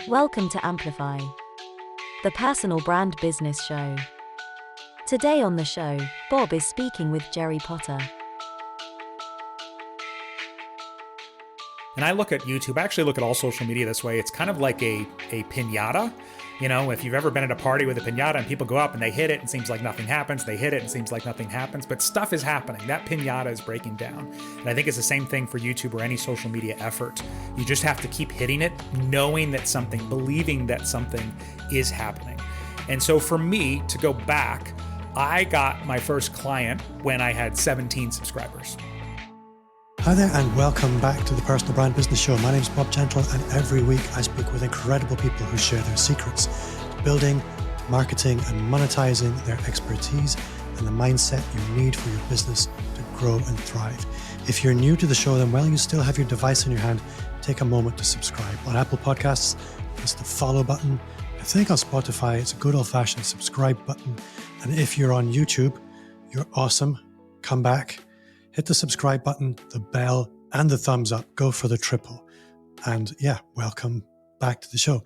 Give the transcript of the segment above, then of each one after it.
Welcome to Amplify, the personal brand business show. Today on the show, Bob is speaking with Jerry Potter. And I look at YouTube, I actually look at all social media this way. It's kind of like a piñata. You know, if you've ever been at a party with a piñata and people go up and they hit it and it seems like nothing happens, they hit it and it seems like nothing happens, but stuff is happening. That piñata is breaking down. And I think it's the same thing for YouTube or any social media effort. You just have to keep hitting it, knowing that something, believing that something is happening. And so for me to go back, I got my first client when I had 17 subscribers. Hi there and welcome back to the Personal Brand Business Show. My name is Bob Gentle and every week I speak with incredible people who share their secrets to building, marketing and monetizing their expertise and the mindset you need for your business to grow and thrive. If you're new to the show, then while you still have your device in your hand, take a moment to subscribe. On Apple Podcasts, it's the follow button. I think on Spotify, it's a good old-fashioned subscribe button. And if you're on YouTube, you're awesome. Come back. Hit the subscribe button, the bell, and the thumbs up. Go for the triple. And yeah, welcome back to the show.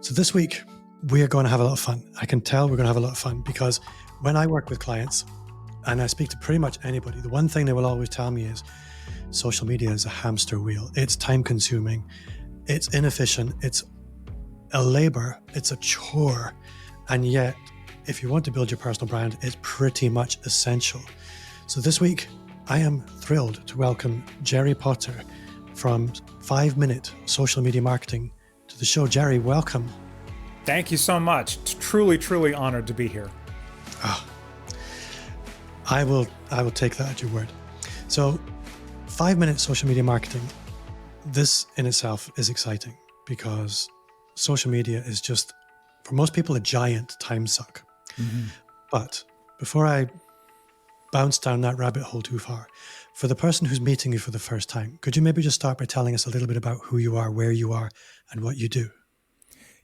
So this week, we are going to have a lot of fun. I can tell we're going to have a lot of fun because when I work with clients, and I speak to pretty much anybody, the one thing they will always tell me is social media is a hamster wheel. It's time consuming. It's inefficient. It's a labor. It's a chore. And yet, if you want to build your personal brand, it's pretty much essential. So this week, I am thrilled to welcome Jerry Potter from 5-Minute Social Media Marketing to the show. Jerry, welcome. Thank you so much. It's truly honored to be here. Oh, I will take that at your word. So 5-Minute Social Media Marketing, this in itself is exciting because social media is just, for most people, a giant time suck. Mm-hmm. But before I bounce down that rabbit hole too far, for the person who's meeting you for the first time, could you maybe just start by telling us a little bit about who you are, where you are, and what you do?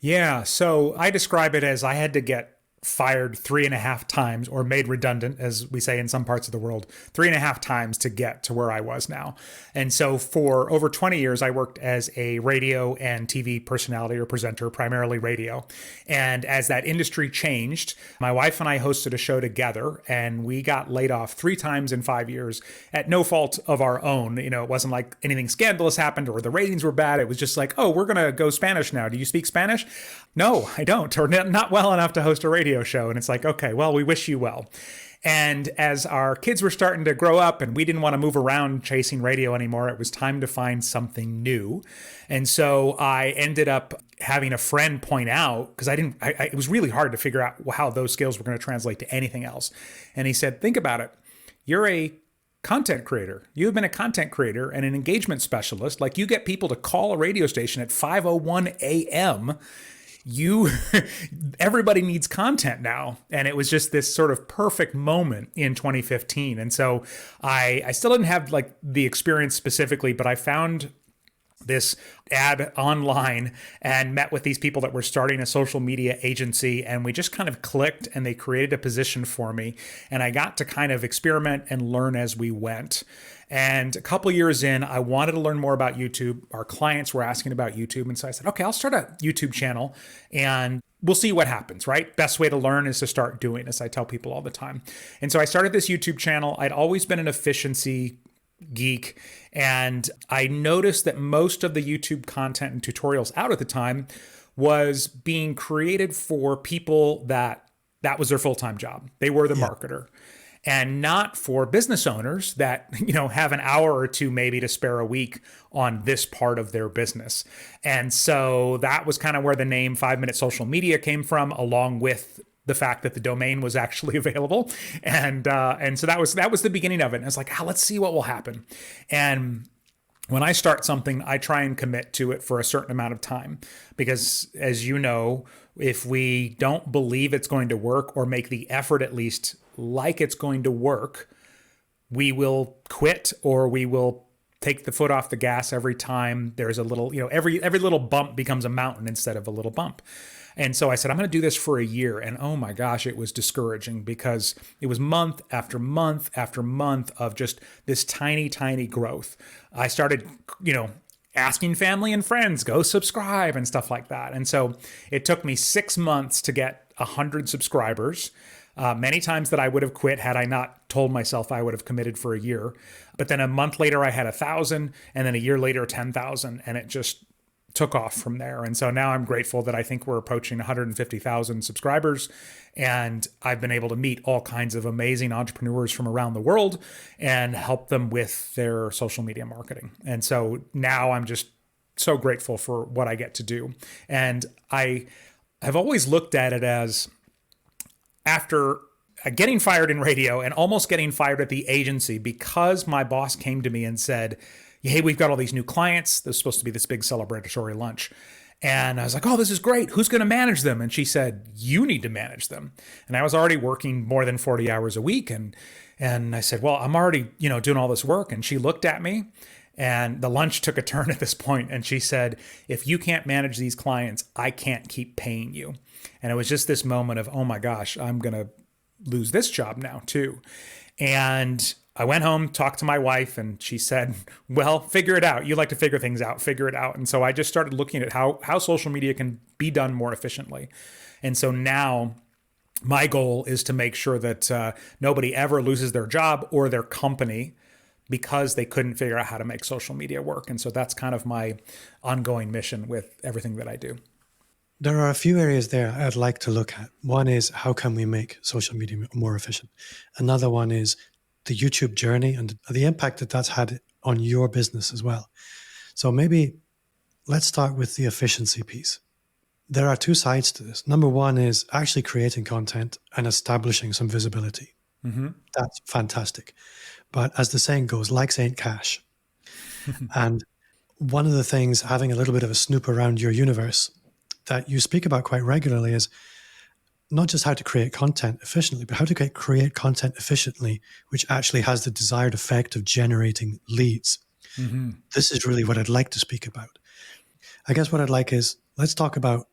Yeah, so I describe it as I had to get fired 3.5 times, or made redundant, as we say in some parts of the world, 3.5 times to get to where I was now. And so for over 20 years, I worked as a radio and TV personality or presenter, primarily radio. And as that industry changed, my wife and I hosted a show together, and we got laid off 3 times in 5 years at no fault of our own. You know, it wasn't like anything scandalous happened or the ratings were bad. It was just like, oh, we're going to go Spanish now. Do you speak Spanish? No, I don't, or not well enough to host a radio show. And it's like, okay, well, we wish you well. And as our kids were starting to grow up and we didn't want to move around chasing radio anymore, it was time to find something new. And so I ended up having a friend point out, because it was really hard to figure out how those skills were going to translate to anything else. And he said, think about it. You're a content creator. You've been a content creator and an engagement specialist. Like, you get people to call a radio station at 5:01 a.m. Everybody needs content now. And it was just this sort of perfect moment in 2015. And so I still didn't have like the experience specifically, but I found this ad online and met with these people that were starting a social media agency, and we just kind of clicked and they created a position for me, and I got to kind of experiment and learn as we went. And a couple years in, I wanted to learn more about YouTube. Our clients were asking about YouTube, and so I said, okay, I'll start a YouTube channel and we'll see what happens, right? Best way to learn is to start doing, as I tell people all the time. And so I started this YouTube channel. I'd always been an efficiency geek, and I noticed that most of the YouTube content and tutorials out at the time was being created for people that was their full-time job. They were the marketer, and not for business owners that, you know, have an hour or two maybe to spare a week on this part of their business. And so that was kind of where the name 5-Minute Social Media came from, along with the fact that the domain was actually available. And so that was the beginning of it. And it's like, let's see what will happen. And when I start something, I try and commit to it for a certain amount of time, because as you know, if we don't believe it's going to work, or make the effort at least like it's going to work, we will quit, or we will take the foot off the gas every time there's a little, you know, every little bump becomes a mountain instead of a little bump. And so I said, I'm going to do this for a year. And oh my gosh, it was discouraging, because it was month after month after month of just this tiny growth. I started, asking family and friends, go subscribe and stuff like that. And so it took me 6 months to get 100 subscribers. Many times that I would have quit had I not told myself I would have committed for a year. But then a month later, I had 1,000, and then a year later, 10,000, and it just took off from there. And so now I'm grateful that I think we're approaching 150,000 subscribers, and I've been able to meet all kinds of amazing entrepreneurs from around the world and help them with their social media marketing. And so now I'm just so grateful for what I get to do. And I have always looked at it as, after getting fired in radio and almost getting fired at the agency, because my boss came to me and said, hey, we've got all these new clients. There's supposed to be this big celebratory lunch. And I was like, oh, this is great. Who's going to manage them? And she said, you need to manage them. And I was already working more than 40 hours a week. And I said, well, I'm already, doing all this work. And she looked at me, and the lunch took a turn at this point. And she said, if you can't manage these clients, I can't keep paying you. And it was just this moment of, oh my gosh, I'm going to lose this job now too. And I went home, talked to my wife, and she said, well, figure it out. You like to figure things out, figure it out. And so I just started looking at how social media can be done more efficiently. And so now my goal is to make sure that nobody ever loses their job or their company because they couldn't figure out how to make social media work. And so that's kind of my ongoing mission with everything that I do. There are a few areas there I'd like to look at. One is, how can we make social media more efficient? Another one is the YouTube journey and the impact that that's had on your business as well. So maybe let's start with the efficiency piece. There are two sides to this. Number one is actually creating content and establishing some visibility. Mm-hmm. That's fantastic. But as the saying goes, likes ain't cash. And one of the things, having a little bit of a snoop around your universe that you speak about quite regularly, is not just how to create content efficiently, but how to create content efficiently, which actually has the desired effect of generating leads. Mm-hmm. This is really what I'd like to speak about. I guess what I'd like is, let's talk about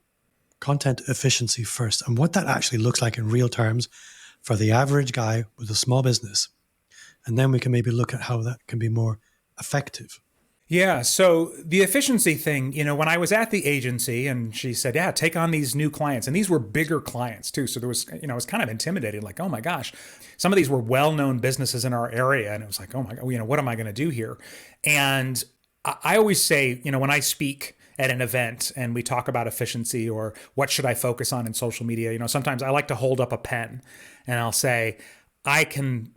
content efficiency first and what that actually looks like in real terms for the average guy with a small business. And then we can maybe look at how that can be more effective. Yeah. So the efficiency thing, when I was at the agency and she said, yeah, take on these new clients, and these were bigger clients too. So there was, it was kind of intimidating, like, oh my gosh, some of these were well-known businesses in our area. And it was like, oh my God, what am I going to do here? And I always say, when I speak at an event and we talk about efficiency or what should I focus on in social media, sometimes I like to hold up a pen and I'll say, I could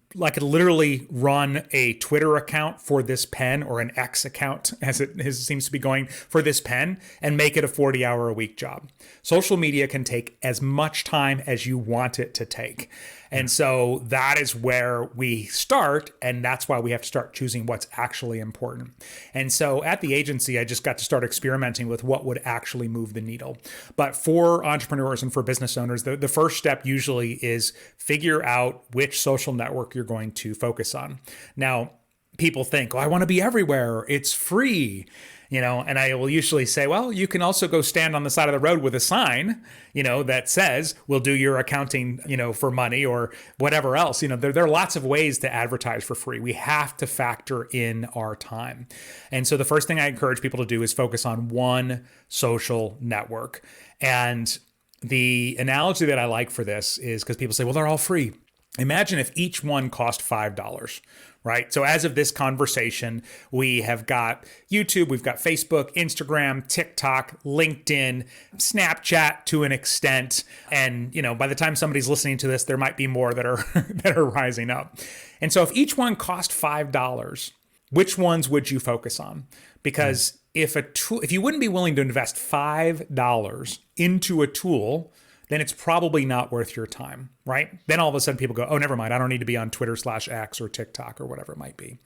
literally run a Twitter account for this pen, or an X account, as it seems to be going, for this pen, and make it a 40-hour-a-week job. Social media can take as much time as you want it to take. And so that is where we start, and that's why we have to start choosing what's actually important. And so at the agency, I just got to start experimenting with what would actually move the needle. But for entrepreneurs and for business owners, the first step usually is figure out which social network you're going to focus on. Now, people think, oh, I want to be everywhere. It's free. And I will usually say, well, you can also go stand on the side of the road with a sign, that says, we'll do your accounting, for money or whatever else. There are lots of ways to advertise for free. We have to factor in our time. And so the first thing I encourage people to do is focus on one social network. And the analogy that I like for this is, because people say, well, they're all free. Imagine if each one cost $5. Right? So as of this conversation, we have got YouTube, we've got Facebook, Instagram, TikTok, LinkedIn, Snapchat to an extent. And, by the time somebody's listening to this, there might be more that are that are rising up. And so if each one cost $5, which ones would you focus on? Because if you wouldn't be willing to invest $5 into a tool, then it's probably not worth your time, right? Then all of a sudden people go, oh, never mind. I don't need to be on Twitter/X or TikTok or whatever it might be.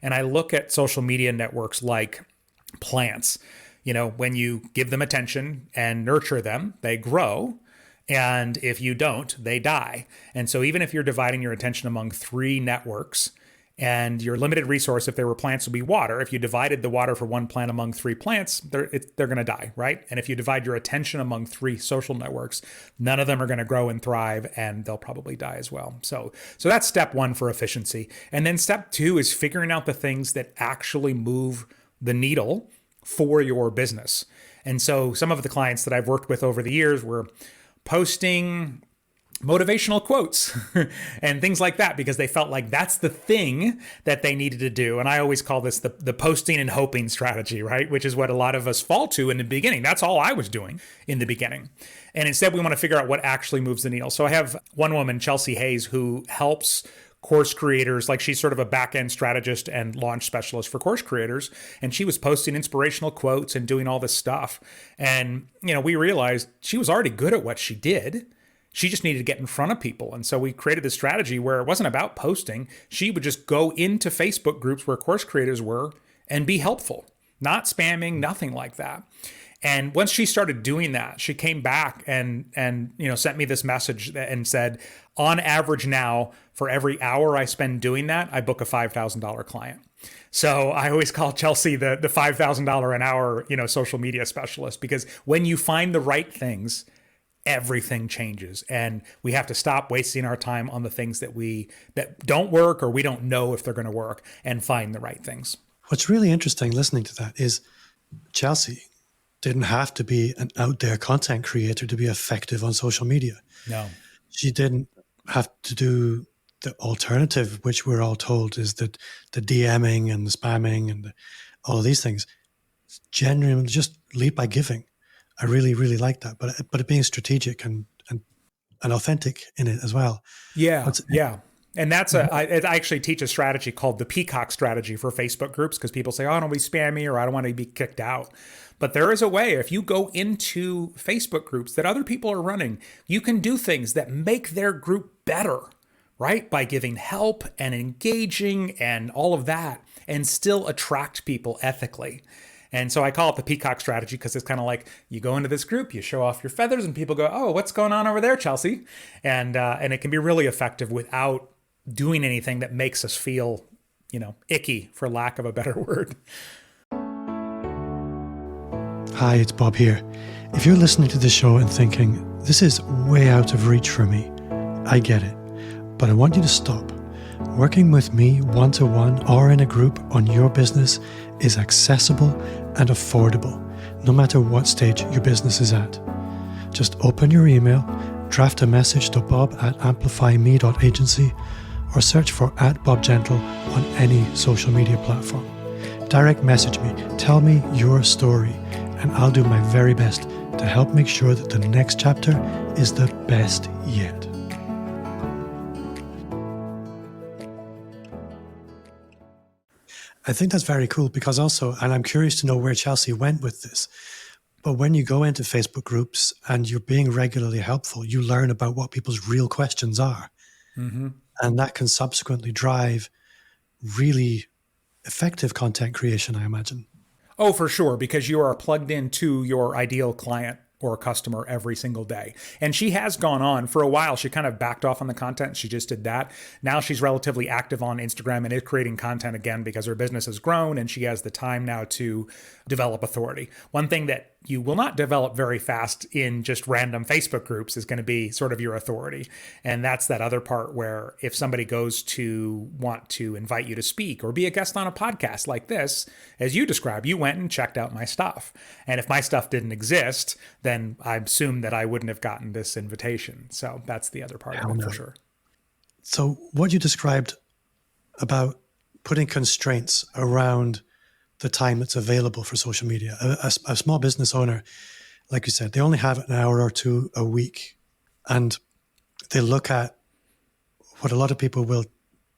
And I look at social media networks like plants. When you give them attention and nurture them, they grow. And if you don't, they die. And so even if you're dividing your attention among 3 networks, and your limited resource, if there were plants, would be water. If you divided the water for one plant among 3 plants, they're going to die, right? And if you divide your attention among 3 social networks, none of them are going to grow and thrive, and they'll probably die as well. So that's step 1 for efficiency. And then step 2 is figuring out the things that actually move the needle for your business. And so some of the clients that I've worked with over the years were posting motivational quotes and things like that because they felt like that's the thing that they needed to do. And I always call this the posting and hoping strategy, right? Which is what a lot of us fall to in the beginning. That's all I was doing in the beginning. And instead, we want to figure out what actually moves the needle. So I have one woman, Chelsea Hayes, who helps course creators. Like, she's sort of a back-end strategist and launch specialist for course creators. And she was posting inspirational quotes and doing all this stuff. And, we realized she was already good at what she did. She just needed to get in front of people. And so we created this strategy where it wasn't about posting. She would just go into Facebook groups where course creators were and be helpful, not spamming, nothing like that. And once she started doing that, she came back and sent me this message and said, on average now, for every hour I spend doing that, I book a $5,000 client. So I always call Chelsea the $5,000 an hour, social media specialist, because when you find the right things, everything changes, and we have to stop wasting our time on the things that don't work or we don't know if they're going to work, and find the right things. What's really interesting listening to that is Chelsea didn't have to be an out there content creator to be effective on social media. No. She didn't have to do the alternative, which we're all told is that the DMing and the spamming and all of these things. Genuinely just lead by giving. I really, really like that. But it being strategic and authentic in it as well. Yeah, yeah. And that's I actually teach a strategy called the peacock strategy for Facebook groups, because people say, oh, I don't want to be spammy, or I don't want to be kicked out. But there is a way, if you go into Facebook groups that other people are running, you can do things that make their group better, right? By giving help and engaging and all of that, and still attract people ethically. And so I call it the peacock strategy, because it's kind of like you go into this group, you show off your feathers, and people go, oh, what's going on over there, Chelsea? And it can be really effective without doing anything that makes us feel, icky, for lack of a better word. Hi, it's Bob here. If you're listening to this show and thinking, this is way out of reach for me, I get it. But I want you to stop. Working with me one-to-one or in a group on your business is accessible and affordable, no matter what stage your business is at. Just open your email, draft a message to bob@amplifyme.agency, or search for @BobGentle on any social media platform. Direct message me, tell me your story, and I'll do my very best to help make sure that the next chapter is the best yet. I think that's very cool, because also, and I'm curious to know where Chelsea went with this, but when you go into Facebook groups and you're being regularly helpful, you learn about what people's real questions are. Mm-hmm. And that can subsequently drive really effective content creation, I imagine. Oh, for sure, because you are plugged into your ideal client or customer every single day. And she has gone on for a while. She kind of backed off on the content. She just did that. Now she's relatively active on Instagram and is creating content again, because her business has grown and she has the time now to develop authority. One thing that you will not develop very fast in just random Facebook groups is going to be sort of your authority. And that's that other part where if somebody goes to want to invite you to speak or be a guest on a podcast like this, as you describe, you went and checked out my stuff. And if my stuff didn't exist, then I assume that I wouldn't have gotten this invitation. So that's the other part of it, for sure. So what you described about putting constraints around the time that's available for social media. A small business owner, like you said, they only have an hour or two a week, and they look at what a lot of people will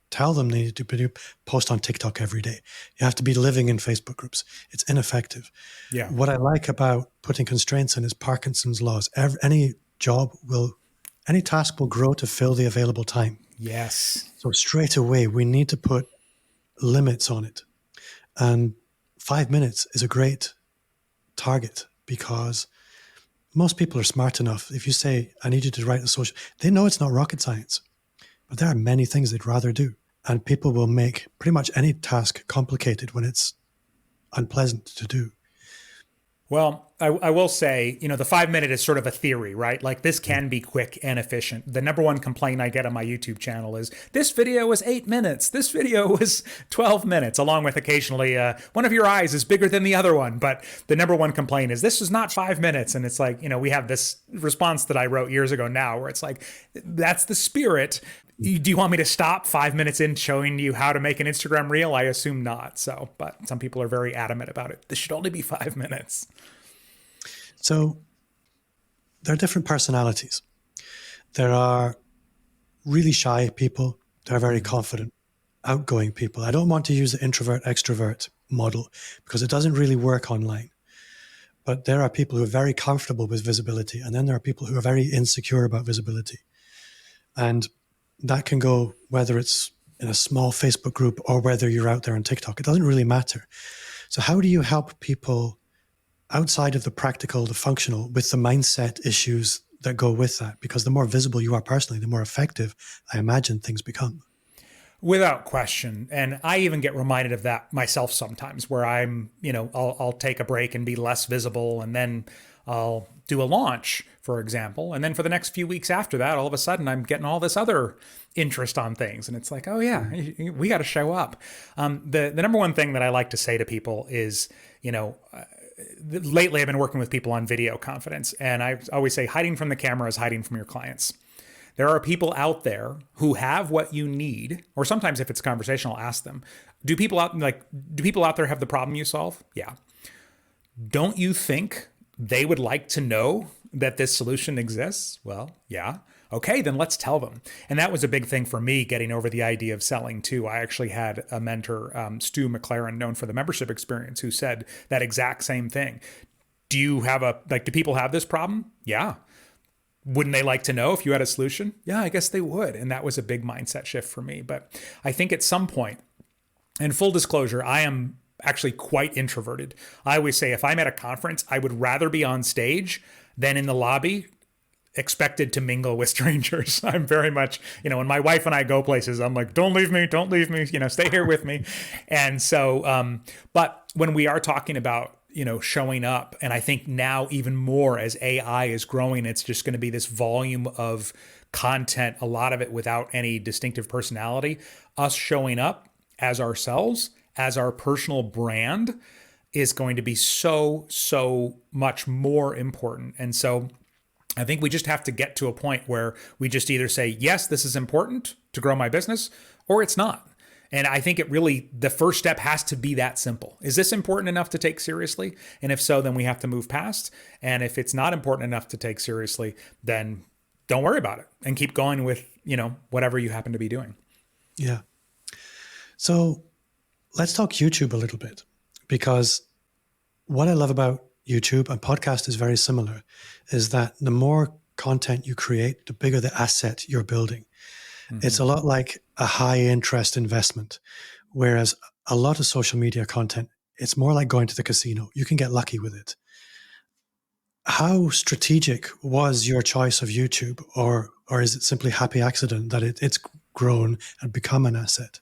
tell them they need to do, post on TikTok every day. You have to be living in Facebook groups. It's ineffective. Yeah. What I like about putting constraints in is Parkinson's laws. Any task will grow to fill the available time. Yes. So straight away, we need to put limits on it. And 5 minutes is a great target, because most people are smart enough. If you say, I need you to write a social, they know it's not rocket science, but there are many things they'd rather do. And people will make pretty much any task complicated when it's unpleasant to do. Well, I will say, the 5 minute is sort of a theory, right? Like this can be quick and efficient. The number one complaint I get on my YouTube channel is this video was 8 minutes. This video was 12 minutes, along with occasionally one of your eyes is bigger than the other one. But the number one complaint is this is not 5 minutes. And it's like, we have this response that I wrote years ago now where it's like, that's the spirit. Do you want me to stop 5 minutes in showing you how to make an Instagram reel? I assume not. So, but some people are very adamant about it. This should only be 5 minutes. So there are different personalities. There are really shy people. There are very confident, outgoing people. I don't want to use the introvert-extrovert model because it doesn't really work online. But there are people who are very comfortable with visibility. And then there are people who are very insecure about visibility. And that can go whether it's in a small Facebook group or whether you're out there on TikTok. It doesn't really matter. So how do you help people outside of the practical, the functional, with the mindset issues that go with that? Because the more visible you are personally, the more effective, I imagine, things become. Without question. And I even get reminded of that myself sometimes where I'm, I'll take a break and be less visible, and then I'll do a launch, for example. And then for the next few weeks after that, all of a sudden I'm getting all this other interest on things. And it's like, oh yeah, we got to show up. The number one thing that I like to say to people is, lately I've been working with people on video confidence. And I always say hiding from the camera is hiding from your clients. There are people out there who have what you need, or sometimes if it's conversational, ask them, do people out there have the problem you solve? Yeah. Don't you think they would like to know that this solution exists? Well, yeah. Okay, then let's tell them. And that was a big thing for me, getting over the idea of selling too. I actually had a mentor, Stu McLaren, known for the membership experience, who said that exact same thing. Do people have this problem? Yeah. Wouldn't they like to know if you had a solution? Yeah, I guess they would. And that was a big mindset shift for me. But I think at some point, and full disclosure, I am actually quite introverted. I always say if I'm at a conference, I would rather be on stage than in the lobby expected to mingle with strangers. I'm very much, when my wife and I go places, I'm like, don't leave me, stay here with me. And so, but when we are talking about, showing up, and I think now even more as AI is growing, it's just going to be this volume of content, a lot of it without any distinctive personality. Us showing up as ourselves, as our personal brand, is going to be so, so much more important. And so I think we just have to get to a point where we just either say, yes, this is important to grow my business, or it's not. And I think the first step has to be that simple. Is this important enough to take seriously? And if so, then we have to move past. And if it's not important enough to take seriously, then don't worry about it and keep going with, whatever you happen to be doing. Yeah. So let's talk YouTube a little bit, because what I love about YouTube, and podcast is very similar, is that the more content you create, the bigger the asset you're building. Mm-hmm. It's a lot like a high interest investment, whereas a lot of social media content, it's more like going to the casino. You can get lucky with it. How strategic was your choice of YouTube, or is it simply happy accident that it's grown and become an asset?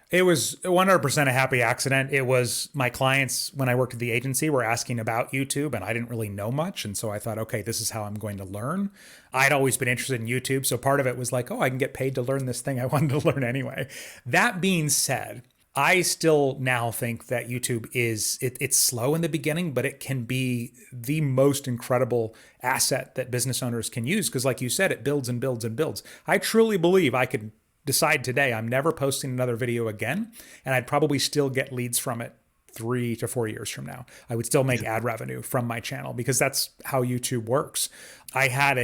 It was 100% a happy accident. It was my clients, when I worked at the agency, were asking about YouTube, and I didn't really know much. And so I thought, okay, this is how I'm going to learn. I'd always been interested in YouTube. So part of it was like, oh, I can get paid to learn this thing I wanted to learn anyway. That being said, I still now think that YouTube it's slow in the beginning, but it can be the most incredible asset that business owners can use. Because like you said, it builds and builds and builds. I truly believe I could decide today I'm never posting another video again, and I'd probably still get leads from it 3 to 4 years from now. I would still make ad revenue from my channel, because that's how YouTube works. I had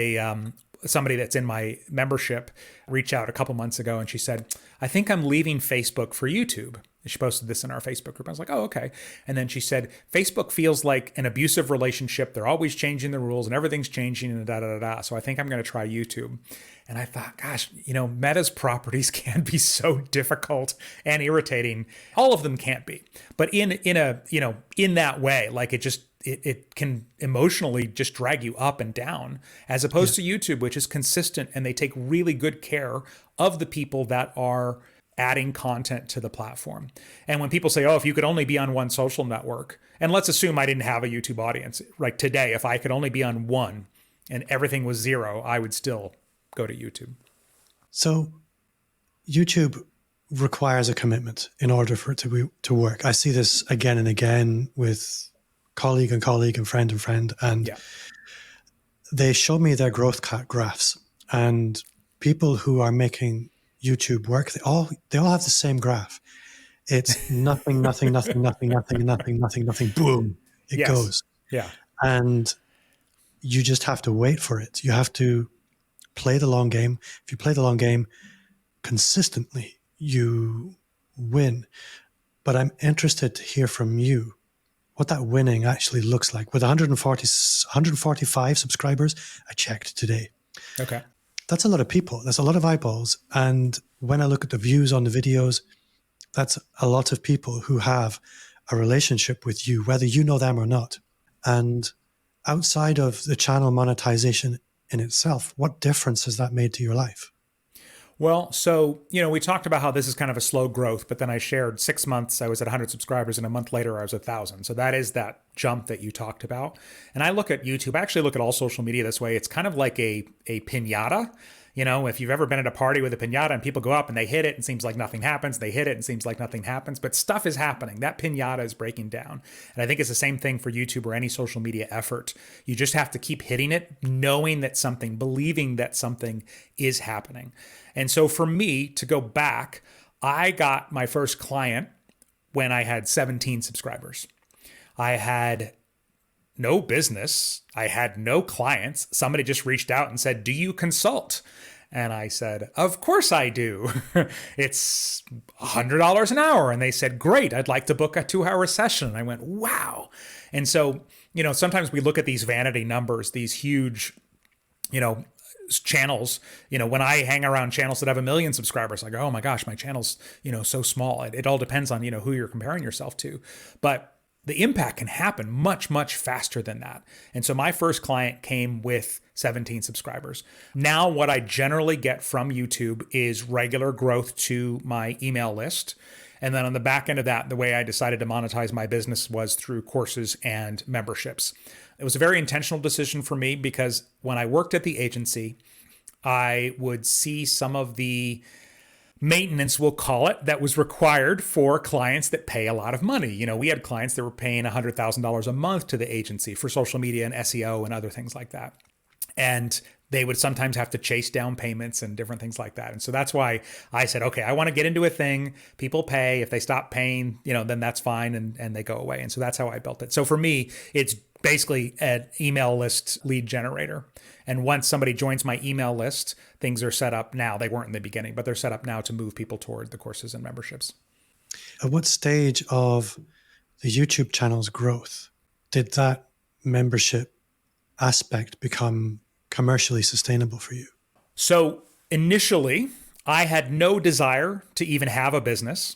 somebody that's in my membership reach out a couple months ago, and she said, I think I'm leaving Facebook for YouTube. She posted this in our Facebook group. I was like, oh, okay. And then she said, Facebook feels like an abusive relationship. They're always changing the rules and everything's changing and da. So I think I'm going to try YouTube. And I thought, gosh, Meta's properties can be so difficult and irritating. All of them can't be. But in that way, like it can emotionally just drag you up and down, as opposed to YouTube, which is consistent, and they take really good care of the people that are adding content to the platform. And when people say, oh, if you could only be on one social network, and let's assume I didn't have a YouTube audience, like today, if I could only be on one and everything was zero, I would still go to YouTube. So YouTube requires a commitment in order for it to work. I see this again and again with colleague and friend, and they show me their growth graphs, and people who are making YouTube work, they all have the same graph. It's nothing, nothing, nothing, nothing, nothing, nothing, nothing, nothing, boom, it goes. Yeah. And you just have to wait for it. You have to play the long game. If you play the long game consistently, you win. But I'm interested to hear from you what that winning actually looks like. With 145 subscribers, I checked today. Okay. That's a lot of people. That's a lot of eyeballs. And when I look at the views on the videos, that's a lot of people who have a relationship with you, whether you know them or not. And outside of the channel monetization in itself, what difference has that made to your life? Well, so, we talked about how this is kind of a slow growth, but then I shared 6 months, I was at 100 subscribers, and a month later I was 1,000. So that is that jump that you talked about. And I look at YouTube, I actually look at all social media this way. It's kind of like a piñata. If you've ever been at a party with a piñata and people go up and they hit it and seems like nothing happens, they hit it and seems like nothing happens, but stuff is happening. That piñata is breaking down. And I think it's the same thing for YouTube or any social media effort. You just have to keep hitting it, knowing that something, believing that something is happening. And so for me to go back, I got my first client when I had 17 subscribers. I had no business. I had no clients. Somebody just reached out and said, do you consult? And I said, of course I do. It's $100 an hour. And they said, great, I'd like to book a 2-hour session. And I went, wow. And so, sometimes we look at these vanity numbers, these huge, channels. When I hang around channels that have 1 million subscribers, I go, oh my gosh, my channel's, so small. It all depends on, who you're comparing yourself to. But the impact can happen much, much faster than that. And so my first client came with 17 subscribers. Now, what I generally get from YouTube is regular growth to my email list. And then on the back end of that, the way I decided to monetize my business was through courses and memberships. It was a very intentional decision for me because when I worked at the agency, I would see some of the maintenance, we'll call it, that was required for clients that pay a lot of money. We had clients that were paying $100,000 a month to the agency for social media and SEO and other things like that. And they would sometimes have to chase down payments and different things like that. And so that's why I said, okay, I want to get into a thing. People pay. If they stop paying, then that's fine and they go away. And so that's how I built it. So for me, it's basically an email list lead generator. And once somebody joins my email list, things are set up now. They weren't in the beginning, but they're set up now to move people toward the courses and memberships. At what stage of the YouTube channel's growth did that membership aspect become commercially sustainable for you? So initially, I had no desire to even have a business.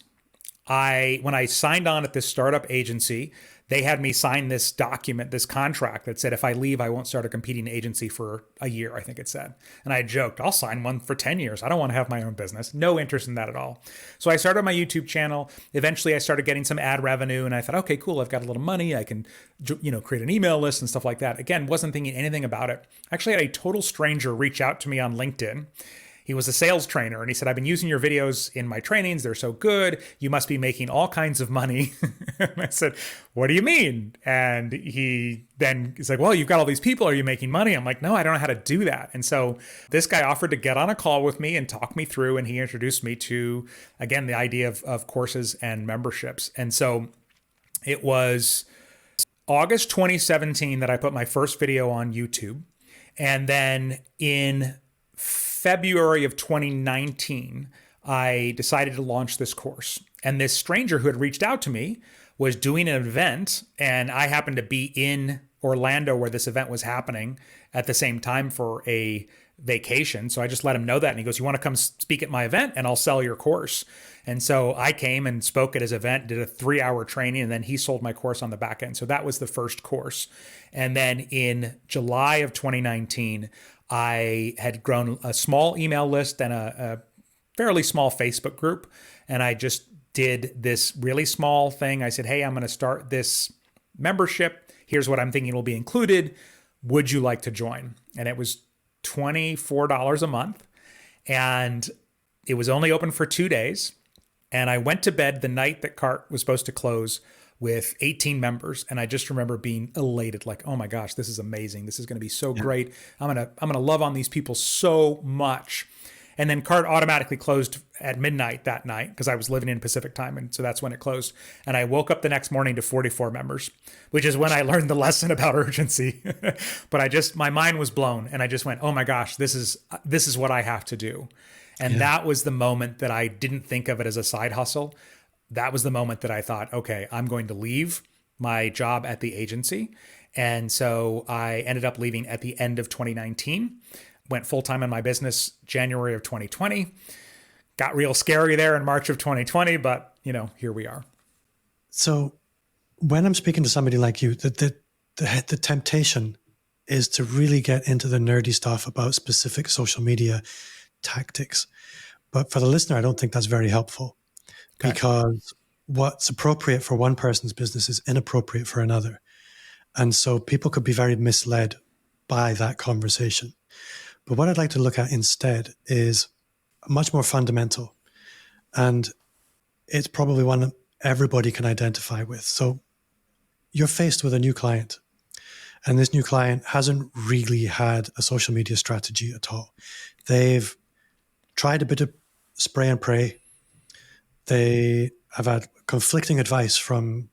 When I signed on at this startup agency, they had me sign this document, this contract that said, if I leave, I won't start a competing agency for a year, I think it said. And I joked, I'll sign one for 10 years. I don't want to have my own business. No interest in that at all. So I started my YouTube channel. Eventually, I started getting some ad revenue. And I thought, okay, cool. I've got a little money. I can, create an email list and stuff like that. Again, wasn't thinking anything about it. I actually had a total stranger reach out to me on LinkedIn. He was a sales trainer and he said, I've been using your videos in my trainings. They're so good. You must be making all kinds of money. And I said, what do you mean? And he's like, well, you've got all these people. Are you making money? I'm like, no, I don't know how to do that. And so this guy offered to get on a call with me and talk me through. And he introduced me to, again, the idea of courses and memberships. And so it was August 2017 that I put my first video on YouTube. And then in February of 2019, I decided to launch this course. And this stranger who had reached out to me was doing an event, and I happened to be in Orlando where this event was happening at the same time for a vacation. So I just let him know that. And he goes, you want to come speak at my event and I'll sell your course. And so I came and spoke at his event, did a 3-hour training, and then he sold my course on the back end. So that was the first course. And then in July of 2019, I had grown a small email list and a fairly small Facebook group. And I just did this really small thing. I said, hey, I'm going to start this membership. Here's what I'm thinking will be included. Would you like to join? And it was $24 a month. And it was only open for 2 days. And I went to bed the night that CART was supposed to close with 18 members. And I just remember being elated, like, oh my gosh, this is amazing. This is going to be so great. I'm going to love on these people so much. And then CART automatically closed at midnight that night because I was living in Pacific time. And so that's when it closed. And I woke up the next morning to 44 members, which is when I learned the lesson about urgency. But my mind was blown. And I just went, oh my gosh, this is what I have to do. And that was the moment that I didn't think of it as a side hustle. That was the moment that I thought, okay, I'm going to leave my job at the agency. And so I ended up leaving at the end of 2019. Went full-time in my business January of 2020. Got real scary there in March of 2020, but here we are. So when I'm speaking to somebody like you, the temptation is to really get into the nerdy stuff about specific social media tactics. But for the listener, I don't think that's very helpful because what's appropriate for one person's business is inappropriate for another. And so people could be very misled by that conversation. But what I'd like to look at instead is much more fundamental. And it's probably one that everybody can identify with. So you're faced with a new client. And this new client hasn't really had a social media strategy at all. They've tried a bit of spray and pray. They have had conflicting advice from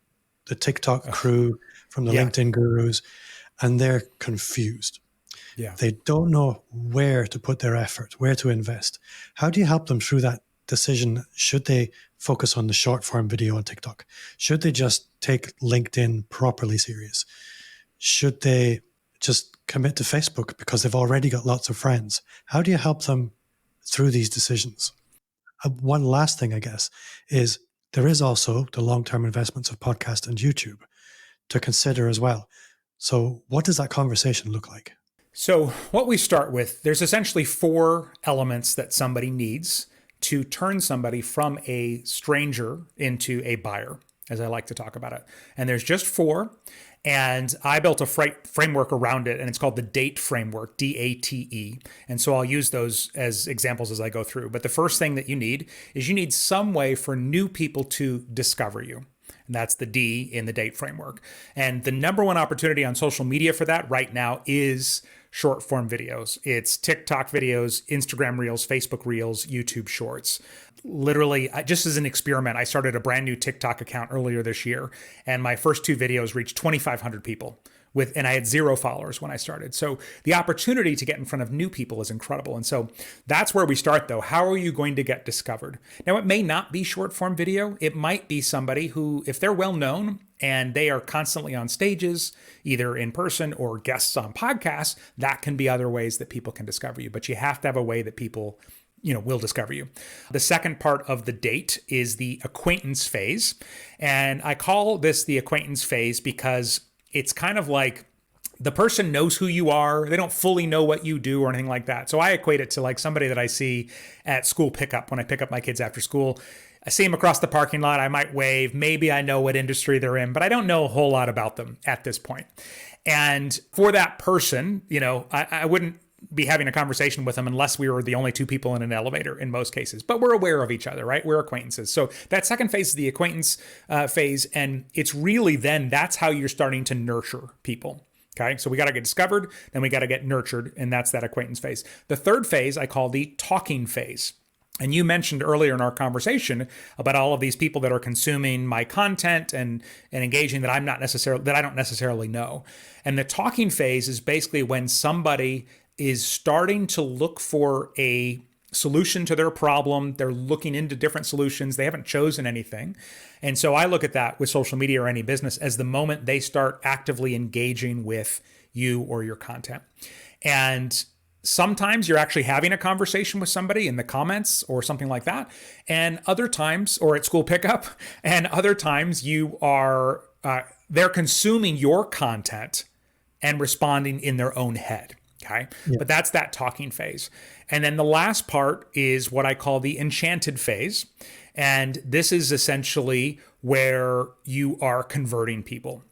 the TikTok crew, from the LinkedIn gurus, and they're confused. Yeah. They don't know where to put their effort, where to invest. How do you help them through that decision? Should they focus on the short form video on TikTok? Should they just take LinkedIn properly serious? Should they just commit to Facebook because they've already got lots of friends? How do you help them through these decisions? One last thing, I guess, is there is also the long-term investments of podcast and YouTube to consider as well. So what does that conversation look like? So what we start with, there's essentially 4 elements that somebody needs to turn somebody from a stranger into a buyer, as I like to talk about it. And there's just 4. And I built a framework around it, and it's called the D.A.T.E framework, D.A.T.E. And so I'll use those as examples as I go through. But the first thing that you need is you need some way for new people to discover you. And that's the D in the D.A.T.E framework. And the number one opportunity on social media for that right now is short form videos. It's TikTok videos, Instagram Reels, Facebook Reels, YouTube Shorts. Literally, just as an experiment, I started a brand new TikTok account earlier this year, and my first 2 videos reached 2,500 people. And I had 0 followers when I started. So the opportunity to get in front of new people is incredible. And so that's where we start, though. How are you going to get discovered? Now, it may not be short form video. It might be somebody who, if they're well known and they are constantly on stages, either in person or guests on podcasts, that can be other ways that people can discover you. But you have to have a way that people will discover you. The second part of the D.A.T.E is the acquaintance phase. And I call this the acquaintance phase because it's kind of like the person knows who you are. They don't fully know what you do or anything like that. So I equate it to like somebody that I see at school pickup when I pick up my kids after school. I see them across the parking lot. I might wave. Maybe I know what industry they're in, but I don't know a whole lot about them at this point. And for that person, I wouldn't be having a conversation with them unless we were the only 2 people in an elevator in most cases. But we're aware of each other, right? We're acquaintances. So that second phase is the acquaintance phase. And it's really then that's how you're starting to nurture people. Okay. So we got to get discovered, then we got to get nurtured. And that's that acquaintance phase. The third phase I call the talking phase. And you mentioned earlier in our conversation about all of these people that are consuming my content and engaging that I don't necessarily know. And the talking phase is basically when somebody is starting to look for a solution to their problem. They're looking into different solutions. They haven't chosen anything. And so I look at that with social media or any business as the moment they start actively engaging with you or your content. And sometimes you're actually having a conversation with somebody in the comments or something like that. And other times, or at school pickup, and other times you are, they're consuming your content and responding in their own head. Okay. Yeah. But that's that talking phase. And then the last part is what I call the enchanted phase. And this is essentially where you are converting people.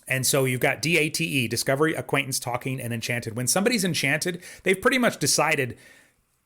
And so you've got D.A.T.E, discovery, acquaintance, talking, and enchanted. When somebody's enchanted, they've pretty much decided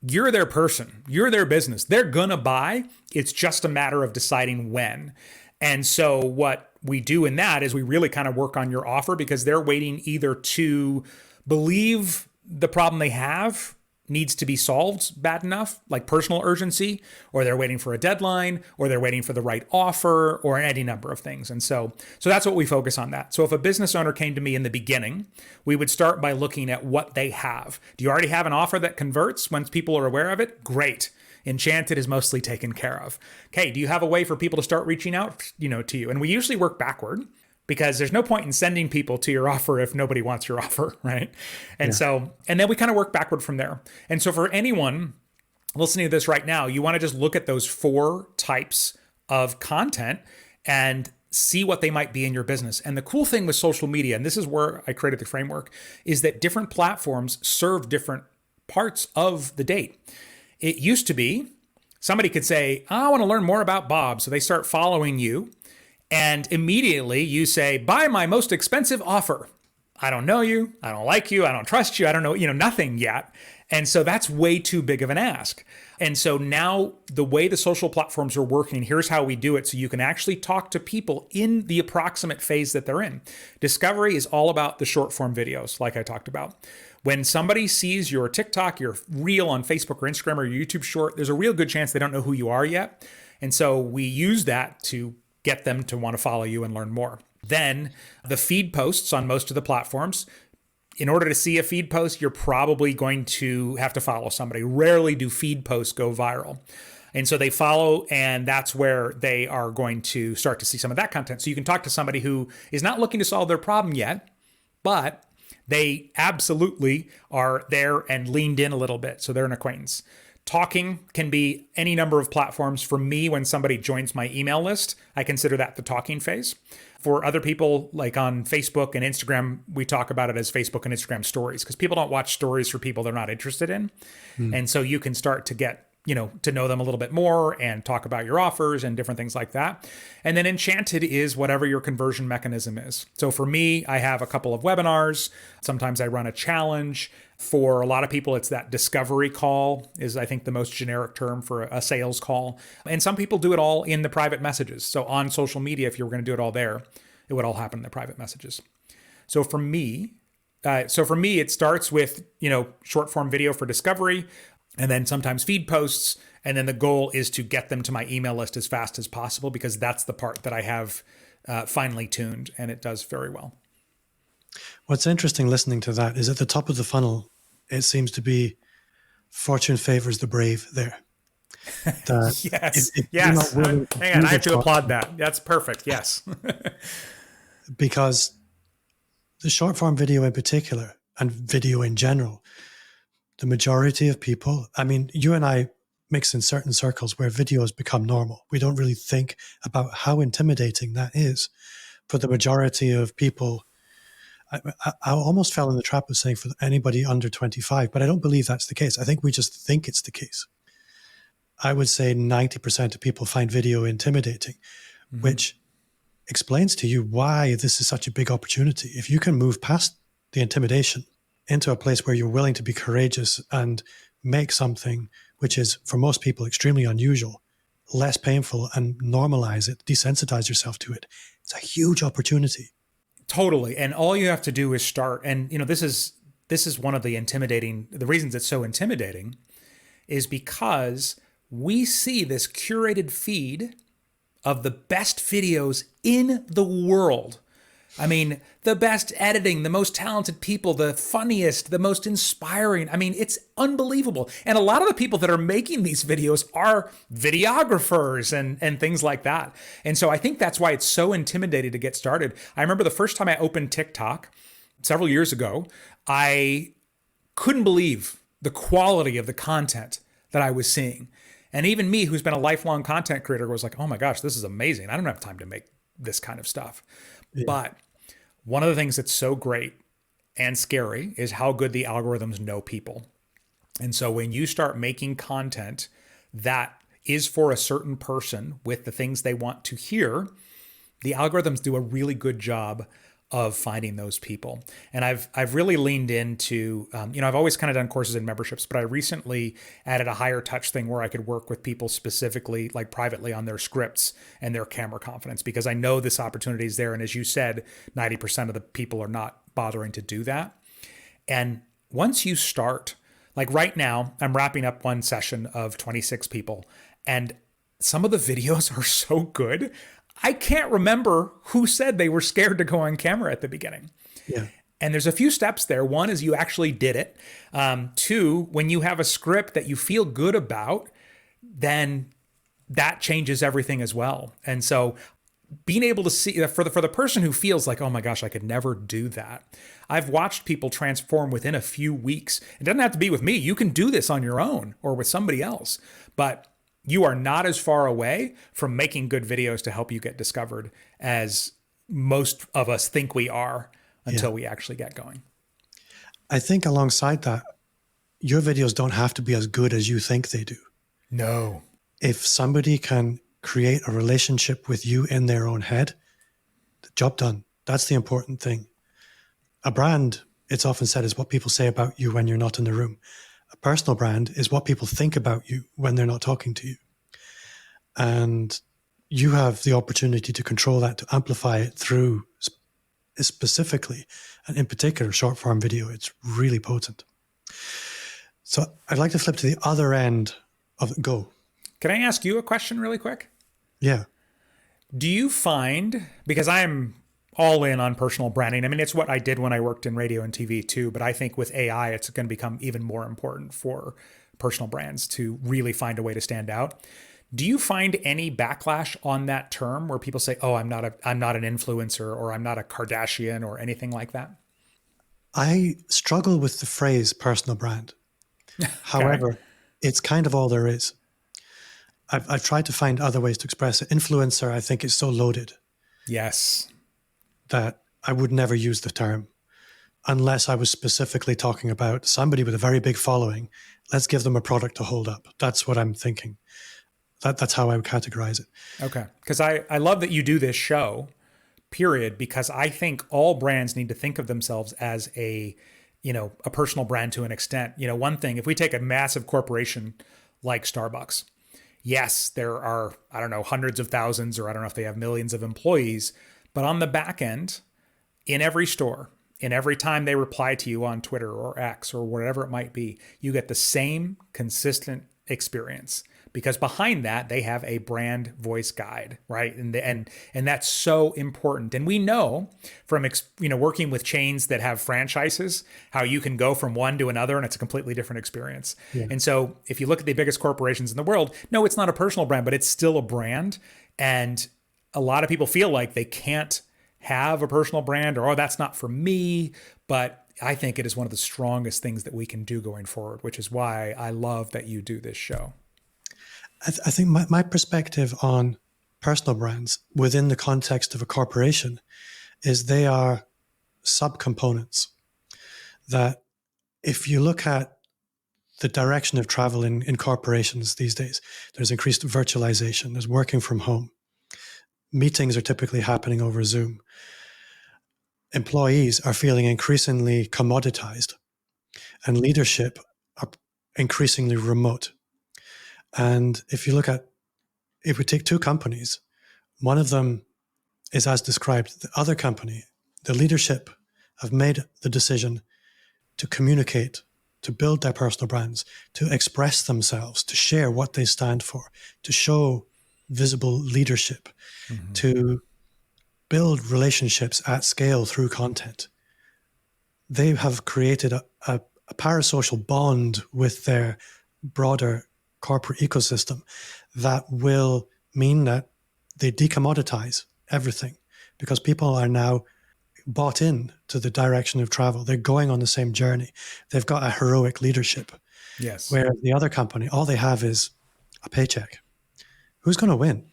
you're their person, you're their business. They're gonna buy. It's just a matter of deciding when. And so what we do in that is we really kind of work on your offer, because they're waiting either to believe the problem they have needs to be solved bad enough, like personal urgency, or they're waiting for a deadline, or they're waiting for the right offer, or any number of things. And so that's what we focus on that. So if a business owner came to me in the beginning, we would start by looking at what they have. Do you already have an offer that converts once people are aware of it? Great. Enchanted is mostly taken care of. Okay, do you have a way for people to start reaching out, to you? And we usually work backward, because there's no point in sending people to your offer if nobody wants your offer, right? And and then we kind of work backward from there. And so for anyone listening to this right now, you want to just look at those 4 types of content and see what they might be in your business. And the cool thing with social media, and this is where I created the framework, is that different platforms serve different parts of the date. It used to be somebody could say, I want to learn more about Bob. So they start following you. And immediately you say, buy my most expensive offer. I don't know you. I don't like you. I don't trust you. I don't know, nothing yet. And so that's way too big of an ask. And so now the way the social platforms are working, here's how we do it. So you can actually talk to people in the approximate phase that they're in. Discovery is all about the short form videos, like I talked about. When somebody sees your TikTok, your reel on Facebook or Instagram or your YouTube short, there's a real good chance they don't know who you are yet. And so we use that to get them to want to follow you and learn more. Then the feed posts on most of the platforms. In order to see a feed post, you're probably going to have to follow somebody. Rarely do feed posts go viral. And so they follow, and that's where they are going to start to see some of that content. So you can talk to somebody who is not looking to solve their problem yet, but they absolutely are there and leaned in a little bit. So they're an acquaintance. Talking can be any number of platforms. For me, when somebody joins my email list, I consider that the talking phase. For other people, like on Facebook and Instagram, we talk about it as Facebook and Instagram stories, because people don't watch stories for people they're not interested in. And so you can start to get to know them a little bit more and talk about your offers and different things like that. And then enchanted is whatever your conversion mechanism is. So for me, I have a couple of webinars. Sometimes I run a challenge. For a lot of people, it's that discovery call is, I think, the most generic term for a sales call. And some people do it all in the private messages. So on social media, if you were going to do it all there, it would all happen in the private messages. So for me, it starts with, short form video for discovery, and then sometimes feed posts. And then the goal is to get them to my email list as fast as possible, because that's the part that I have finely tuned, and it does very well. What's interesting listening to that is at the top of the funnel, it seems to be fortune favors the brave there. Yes. Yes. Hang on, I have to applaud that. That's perfect. Yes. Because the short form video in particular, and video in general, the majority of people, you and I mix in certain circles where videos become normal. We don't really think about how intimidating that is. For the majority of people, I almost fell in the trap of saying for anybody under 25, but I don't believe that's the case. I think we just think it's the case. I would say 90% of people find video intimidating, which explains to you why this is such a big opportunity. If you can move past the intimidation into a place where you're willing to be courageous and make something which is, for most people, extremely unusual, less painful, and normalize it, desensitize yourself to it, it's a huge opportunity. Totally. And all you have to do is start. And, this is one of the reasons it's so intimidating is because we see this curated feed of the best videos in the world. The best editing, the most talented people, the funniest, the most inspiring. It's unbelievable. And a lot of the people that are making these videos are videographers and things like that. And so I think that's why it's so intimidating to get started. I remember the first time I opened TikTok several years ago, I couldn't believe the quality of the content that I was seeing. And even me, who's been a lifelong content creator, was like, oh my gosh, this is amazing. I don't have time to make this kind of stuff. Yeah. But one of the things that's so great and scary is how good the algorithms know people. And so when you start making content that is for a certain person with the things they want to hear, the algorithms do a really good job of finding those people. And I've really leaned into, I've always kind of done courses and memberships, but I recently added a higher touch thing where I could work with people specifically, like privately, on their scripts and their camera confidence, because I know this opportunity is there. And as you said, 90% of the people are not bothering to do that. And once you start, like right now, I'm wrapping up one session of 26 people, and some of the videos are so good. I can't remember who said they were scared to go on camera at the beginning. Yeah. And there's a few steps there. One is you actually did it. Two, when you have a script that you feel good about, then that changes everything as well. And so being able to see, for the person who feels like, oh my gosh, I could never do that. I've watched people transform within a few weeks. It doesn't have to be with me. You can do this on your own or with somebody else. But you are not as far away from making good videos to help you get discovered as most of us think we are until we actually get going. I think alongside that, your videos don't have to be as good as you think they do. No. If somebody can create a relationship with you in their own head, the job done. That's the important thing. A brand, it's often said, is what people say about you when you're not in the room. A personal brand is what people think about you when they're not talking to you. And you have the opportunity to control that, to amplify it through specifically, and in particular, short form video. It's really potent. So I'd like to flip to the other end of it. Go. Can I ask you a question really quick? Yeah. Do you find, because I'm all in on personal branding. I mean, it's what I did when I worked in radio and TV too, but I think with AI, it's going to become even more important for personal brands to really find a way to stand out. Do you find any backlash on that term where people say, oh, I'm not an influencer, or I'm not a Kardashian, or anything like that? I struggle with the phrase personal brand. However, it's kind of all there is. I've tried to find other ways to express it. Influencer, I think, is so loaded. Yes. That I would never use the term unless I was specifically talking about somebody with a very big following. Let's give them a product to hold up. That's what I'm thinking. That's how I would categorize it. Okay. Because I love that you do this show, period, because I think all brands need to think of themselves as a personal brand to an extent. One thing, if we take a massive corporation like Starbucks, yes, there are, I don't know, hundreds of thousands, or I don't know if they have millions of employees, but on the back end, in every store, in every time they reply to you on Twitter or X or whatever it might be, you get the same consistent experience, because behind that, they have a brand voice guide, right? And that's so important. And we know from working with chains that have franchises, how you can go from one to another and it's a completely different experience. Yeah. And so if you look at the biggest corporations in the world, no, it's not a personal brand, but it's still a brand. And a lot of people feel like they can't have a personal brand, or, oh, that's not for me. But I think it is one of the strongest things that we can do going forward, which is why I love that you do this show. I think my perspective on personal brands within the context of a corporation is they are subcomponents. That if you look at the direction of travel in corporations these days, there's increased virtualization, there's working from home. Meetings are typically happening over Zoom. Employees are feeling increasingly commoditized, and leadership are increasingly remote. And if we take two companies, one of them is as described. The other company, the leadership have made the decision to communicate, to build their personal brands, to express themselves, to share what they stand for, to show visible leadership, to build relationships at scale through content. They have created a parasocial bond with their broader corporate ecosystem that will mean that they decommoditize everything, because people are now bought in to the direction of travel. They're going on the same journey. They've got a heroic leadership. Yes. Whereas the other company, all they have is a paycheck. Who's going to win?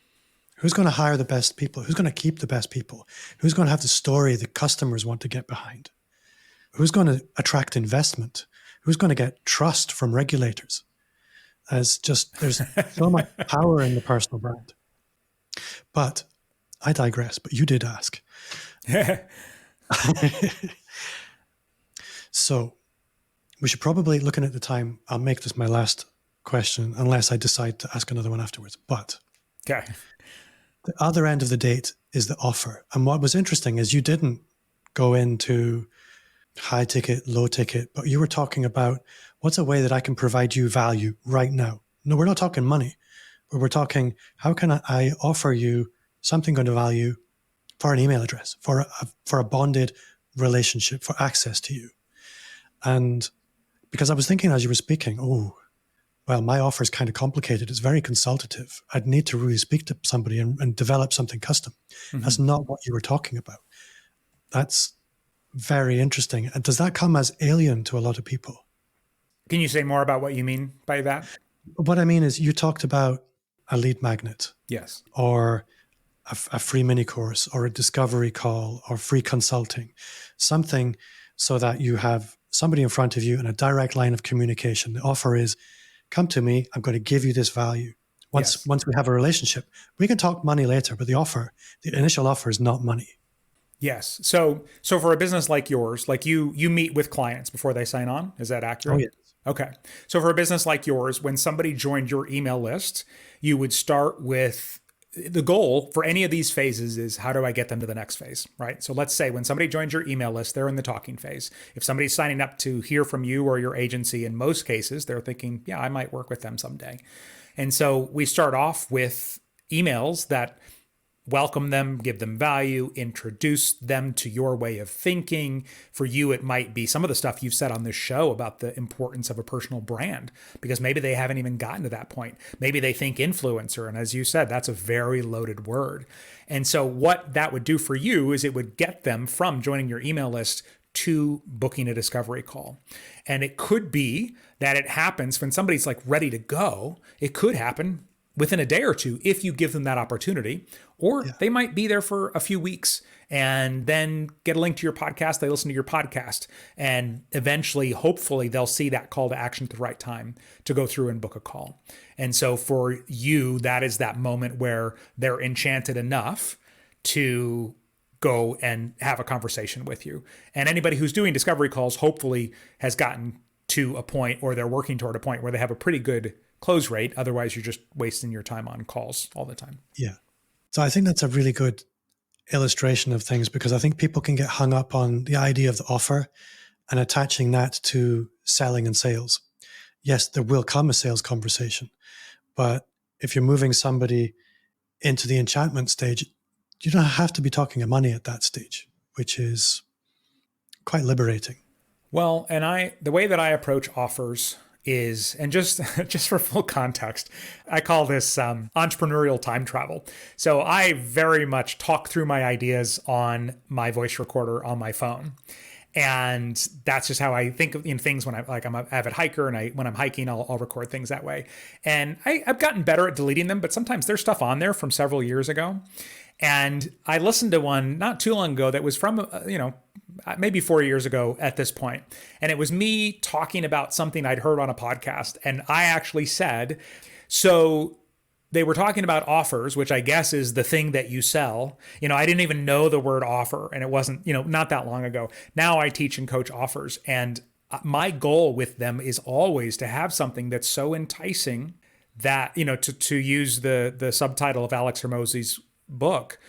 Who's going to hire the best people? Who's going to keep the best people? Who's going to have the story that customers want to get behind? Who's going to attract investment? Who's going to get trust from regulators? There's so much power in the personal brand. But I digress, but you did ask. So we should probably, looking at the time, I'll make this my last question unless I decide to ask another one afterwards. But Okay. the other end of the date is the offer. And what was interesting is you didn't go into high ticket, low ticket, but you were talking about what's a way that I can provide you value right now. No, we're not talking money, but we're talking how can I offer you something going to value for an email address, for a bonded relationship, for access to you. And because I was thinking as you were speaking, oh, well, my offer is kind of complicated. It's very consultative. I'd need to really speak to somebody and develop something custom. Mm-hmm. That's not what you were talking about. That's very interesting. And does that come as alien to a lot of people? Can you say more about what you mean by that? What I mean is you talked about a lead magnet. Yes. Or a free mini course or a discovery call or free consulting, something so that you have somebody in front of you and a direct line of communication. The offer is, come to me, I'm going to give you this value. Once we have a relationship, we can talk money later, but the initial offer is not money. Yes. So for a business like yours, like you meet with clients before they sign on. Is that accurate? Oh, yes. Okay. So for a business like yours, when somebody joined your email list, you would start with the goal for any of these phases is how do I get them to the next phase, right? So let's say when somebody joins your email list, they're in the talking phase. If somebody's signing up to hear from you or your agency, in most cases, they're thinking, yeah, I might work with them someday. And so we start off with emails that welcome them, give them value, introduce them to your way of thinking. For you, it might be some of the stuff you've said on this show about the importance of a personal brand, because maybe they haven't even gotten to that point. Maybe they think influencer. And as you said, that's a very loaded word. And so what that would do for you is it would get them from joining your email list to booking a discovery call. And it could be that it happens when somebody's like ready to go. It could happen within a day or two if you give them that opportunity, or they might be there for a few weeks and then get a link to your podcast. They listen to your podcast and eventually, hopefully they'll see that call to action at the right time to go through and book a call. And so for you, that is that moment where they're enchanted enough to go and have a conversation with you. And anybody who's doing discovery calls hopefully has gotten to a point, or they're working toward a point where they have a pretty good close rate. Otherwise, you're just wasting your time on calls all the time. Yeah. So I think that's a really good illustration of things, because I think people can get hung up on the idea of the offer and attaching that to selling and sales. Yes, there will come a sales conversation, but if you're moving somebody into the enchantment stage, you don't have to be talking of money at that stage, which is quite liberating. Well, and the way that I approach offers is, and just for full context, I call this entrepreneurial time travel. So I very much talk through my ideas on my voice recorder on my phone. And that's just how I think of things when I'm an avid hiker, and when I'm hiking, I'll record things that way. And I've gotten better at deleting them, but sometimes there's stuff on there from several years ago. And I listened to one not too long ago that was from, maybe 4 years ago at this point. And it was me talking about something I'd heard on a podcast. And I actually said, so they were talking about offers, which I guess is the thing that you sell. I didn't even know the word offer, and it wasn't, not that long ago. Now I teach and coach offers. And my goal with them is always to have something that's so enticing that, to use the subtitle of Alex Hormozy's book,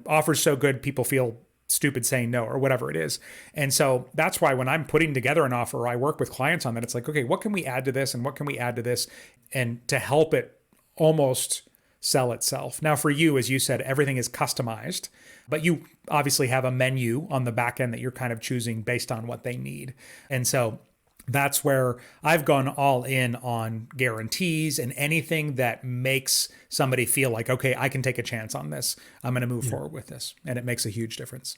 offers so good people feel stupid saying no, or whatever it is. And so that's why when I'm putting together an offer, I work with clients on that. It's like, okay, what can we add to this, and what can we add to this, and to help it almost sell itself. Now for you, as you said, everything is customized, but you obviously have a menu on the back end that you're kind of choosing based on what they need. And so that's where I've gone all in on guarantees and anything that makes somebody feel like, okay, I can take a chance on this. I'm going to move forward with this. And it makes a huge difference.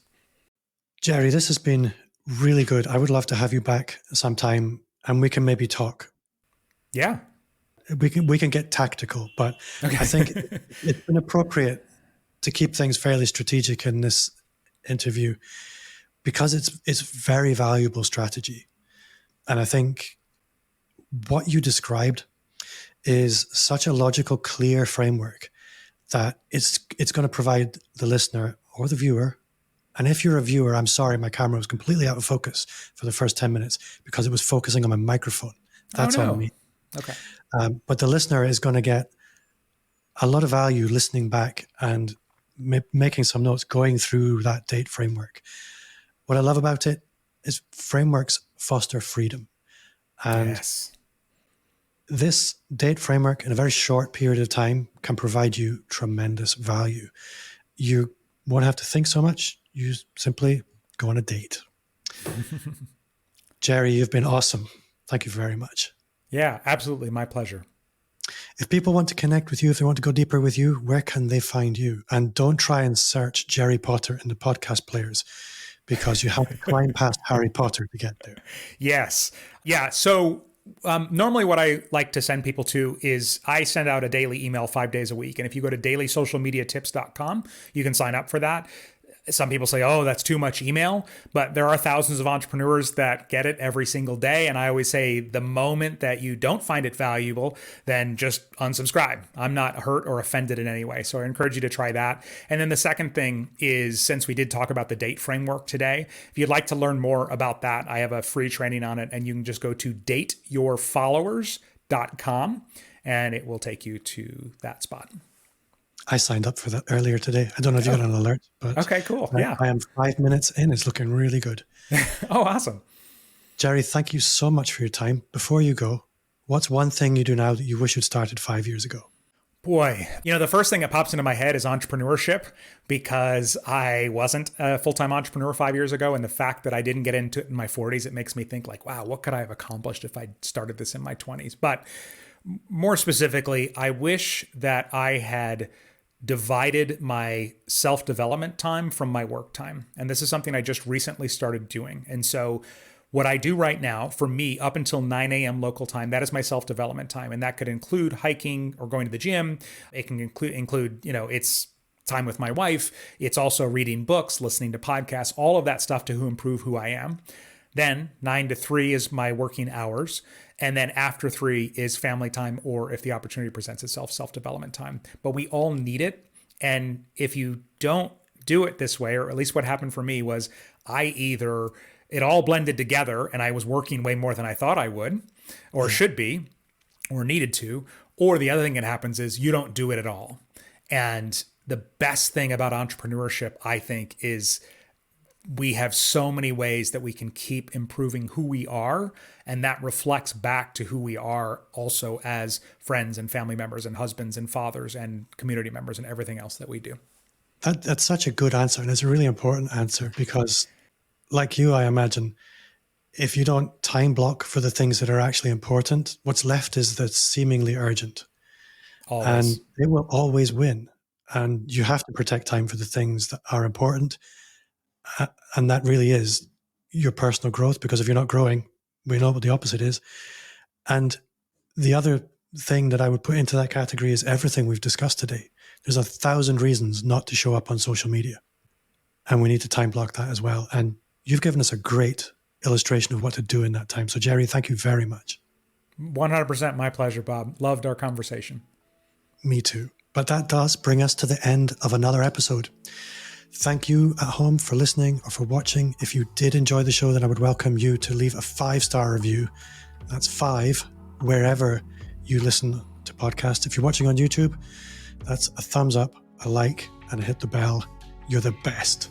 Jerry, this has been really good. I would love to have you back sometime and we can maybe talk. Yeah. We can get tactical, but okay. I think it's been appropriate to keep things fairly strategic in this interview, because it's very valuable strategy. And I think what you described is such a logical, clear framework that it's going to provide the listener or the viewer. And if you're a viewer, I'm sorry, my camera was completely out of focus for the first 10 minutes because it was focusing on my microphone. That's on me. Okay. But the listener is going to get a lot of value listening back and making some notes, going through that D.A.T.E framework. What I love about it is frameworks foster freedom. And yes. This D.A.T.E framework in a very short period of time can provide you tremendous value. You won't have to think so much. You simply go on a date. Jerry, you've been awesome. Thank you very much. Yeah, absolutely. My pleasure. If people want to connect with you, if they want to go deeper with you, where can they find you? And don't try and search Jerry Potter in the podcast players because you have to climb past Harry Potter to get there. Yes. Yeah. So normally what I like to send people to is I send out a daily email 5 days a week. And if you go to dailysocialmediatips.com, you can sign up for that. Some people say, oh, that's too much email, but there are thousands of entrepreneurs that get it every single day. And I always say the moment that you don't find it valuable, then just unsubscribe. I'm not hurt or offended in any way. So I encourage you to try that. And then the second thing is, since we did talk about the D.A.T.E framework today, if you'd like to learn more about that, I have a free training on it, and you can just go to dateyourfollowers.com and it will take you to that spot. I signed up for that earlier today. I don't know if you got an alert, but okay, cool. Yeah. I am 5 minutes in. It's looking really good. Oh, awesome. Jerry, thank you so much for your time. Before you go, what's one thing you do now that you wish you'd started 5 years ago? Boy, the first thing that pops into my head is entrepreneurship, because I wasn't a full-time entrepreneur 5 years ago. And the fact that I didn't get into it in my 40s, it makes me think like, wow, what could I have accomplished if I started this in my 20s? But more specifically, I wish that I had divided my self-development time from my work time. And this is something I just recently started doing. And so what I do right now, for me, up until 9 a.m. local time, that is my self-development time. And that could include hiking or going to the gym. It can include, it's time with my wife. It's also reading books, listening to podcasts, all of that stuff to improve who I am. Then 9 to 3 is my working hours. And then after 3 is family time, or if the opportunity presents itself, self-development time. But we all need it. And if you don't do it this way, or at least what happened for me was it all blended together and I was working way more than I thought I would, or should be, or needed to. Or the other thing that happens is you don't do it at all. And the best thing about entrepreneurship, I think, is we have so many ways that we can keep improving who we are. And that reflects back to who we are also as friends and family members and husbands and fathers and community members and everything else that we do. That's such a good answer. And it's a really important answer because, like you, I imagine, if you don't time block for the things that are actually important, what's left is the seemingly urgent. Always. And it will always win. And you have to protect time for the things that are important. And that really is your personal growth, because if you're not growing, we know what the opposite is. And the other thing that I would put into that category is everything we've discussed today. There's 1,000 reasons not to show up on social media. And we need to time block that as well. And you've given us a great illustration of what to do in that time. So Jerry, thank you very much. 100% my pleasure, Bob. Loved our conversation. Me too. But that does bring us to the end of another episode. Thank you at home for listening or for watching. If you did enjoy the show, then I would welcome you to leave a 5-star review. That's 5, wherever you listen to podcasts. If you're watching on YouTube, that's a thumbs up, a like, and hit the bell. You're the best.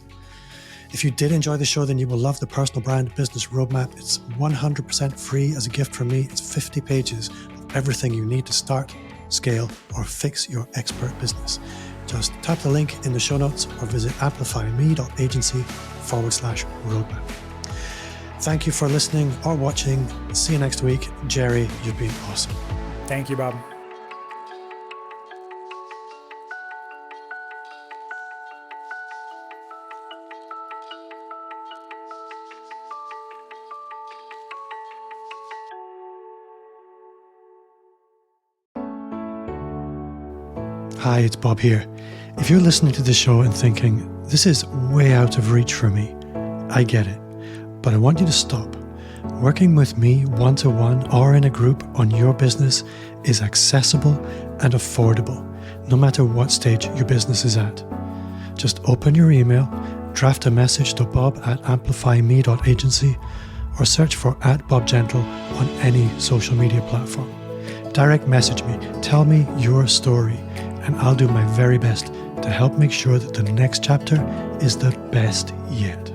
If you did enjoy the show, then you will love the Personal Brand Business Roadmap. It's 100% free as a gift from me. It's 50 pages of everything you need to start, scale, or fix your expert business. Just tap the link in the show notes or visit amplifyme.agency/roadmap. Thank you for listening or watching. See you next week. Jerry, you've been awesome. Thank you, Bob. Hi, it's Bob here. If you're listening to this show and thinking, this is way out of reach for me, I get it, but I want you to stop. Working with me one-to-one or in a group on your business is accessible and affordable, no matter what stage your business is at. Just open your email, draft a message to bob@amplifyme.agency, or search for @BobGentle on any social media platform. Direct message me, tell me your story, and I'll do my very best to help make sure that the next chapter is the best yet.